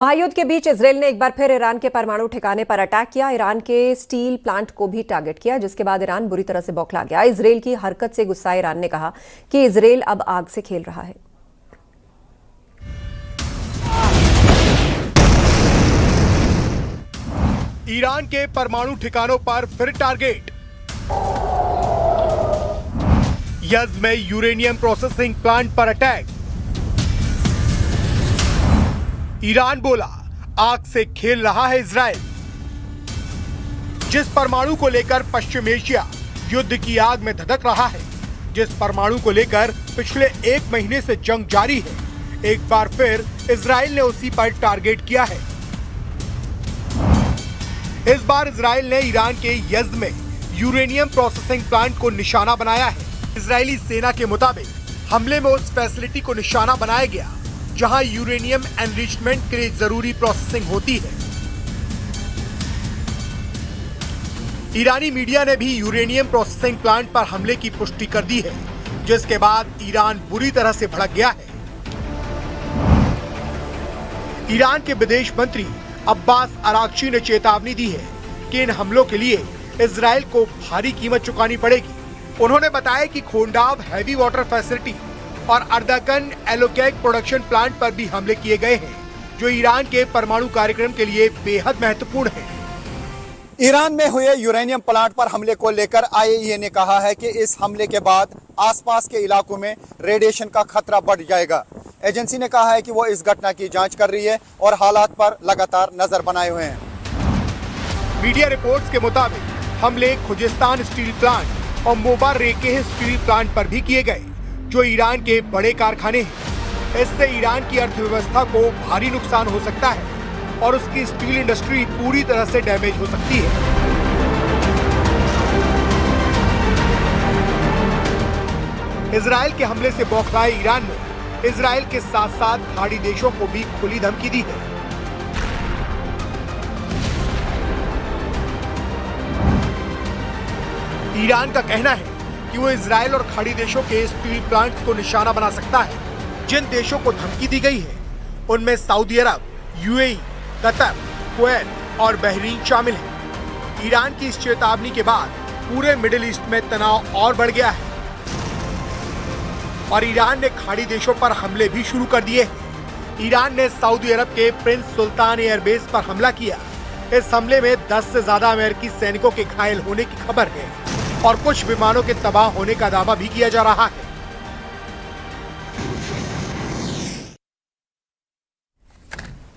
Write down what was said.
महायुद्ध के बीच इजरायल ने एक बार फिर ईरान के परमाणु ठिकाने पर अटैक किया। ईरान के स्टील प्लांट को भी टारगेट किया, जिसके बाद ईरान बुरी तरह से बौखला गया। इजरायल की हरकत से गुस्साए ईरान ने कहा कि इजरायल अब आग से खेल रहा है। ईरान के परमाणु ठिकानों पर फिर टारगेट। यज़्द में यूरेनियम प्रोसेसिंग प्लांट पर अटैक। ईरान बोला आग से खेल रहा है इजरायल। जिस परमाणु को लेकर पश्चिम एशिया युद्ध की आग में धधक रहा है, जिस परमाणु को लेकर पिछले एक महीने से जंग जारी है, एक बार फिर इजरायल ने उसी पर टारगेट किया है। इस बार इजरायल ने ईरान के यज़्द में यूरेनियम प्रोसेसिंग प्लांट को निशाना बनाया है। इजरायली सेना के मुताबिक हमले में उस फैसिलिटी को निशाना बनाया गया जहां यूरेनियम एनरिचमेंट के लिए जरूरी प्रोसेसिंग होती है। ईरानी मीडिया ने भी यूरेनियम प्रोसेसिंग प्लांट पर हमले की पुष्टि कर दी है, जिसके बाद ईरान बुरी तरह से भड़क गया है। ईरान के विदेश मंत्री अब्बास अरागची ने चेतावनी दी है कि इन हमलों के लिए इजरायल को भारी कीमत चुकानी पड़ेगी। उन्होंने बताया कि खोंडाव हैवी वाटर फैसिलिटी और अर्दाकन एलोकैक प्रोडक्शन प्लांट पर भी हमले किए गए हैं, जो ईरान के परमाणु कार्यक्रम के लिए बेहद महत्वपूर्ण है। ईरान में हुए यूरेनियम प्लांट पर हमले को लेकर आईएईए ने कहा है कि इस हमले के बाद आसपास के इलाकों में रेडिएशन का खतरा बढ़ जाएगा। एजेंसी ने कहा है कि वो इस घटना की जांच कर रही है और हालात पर लगातार नजर बनाए हुए हैं। मीडिया रिपोर्ट्स के मुताबिक हमले खुजिस्तान स्टील प्लांट और मोबा रेकेह स्टील प्लांट पर भी किए गए, जो ईरान के बड़े कारखाने हैं। इससे ईरान की अर्थव्यवस्था को भारी नुकसान हो सकता है और उसकी स्टील इंडस्ट्री पूरी तरह से डैमेज हो सकती है। इजरायल के हमले से बौखलाए ईरान ने इजरायल के साथ साथ खाड़ी देशों को भी खुली धमकी दी है। ईरान का कहना है कि वो इजरायल और खाड़ी देशों के स्टील प्लांट्स को निशाना बना सकता है। जिन देशों को धमकी दी गई है उनमें सऊदी अरब, यूएई, कतर, कुवैत और बहरीन शामिल हैं। ईरान की इस चेतावनी के बाद पूरे मिडिल ईस्ट में तनाव और बढ़ गया है और ईरान ने खाड़ी देशों पर हमले भी शुरू कर दिए हैं। ईरान ने सऊदी अरब के प्रिंस सुल्तान एयरबेस पर हमला किया। इस हमले में 10 से ज्यादा अमेरिकी सैनिकों के घायल होने की खबर है और कुछ विमानों के तबाह होने का दावा भी किया जा रहा है।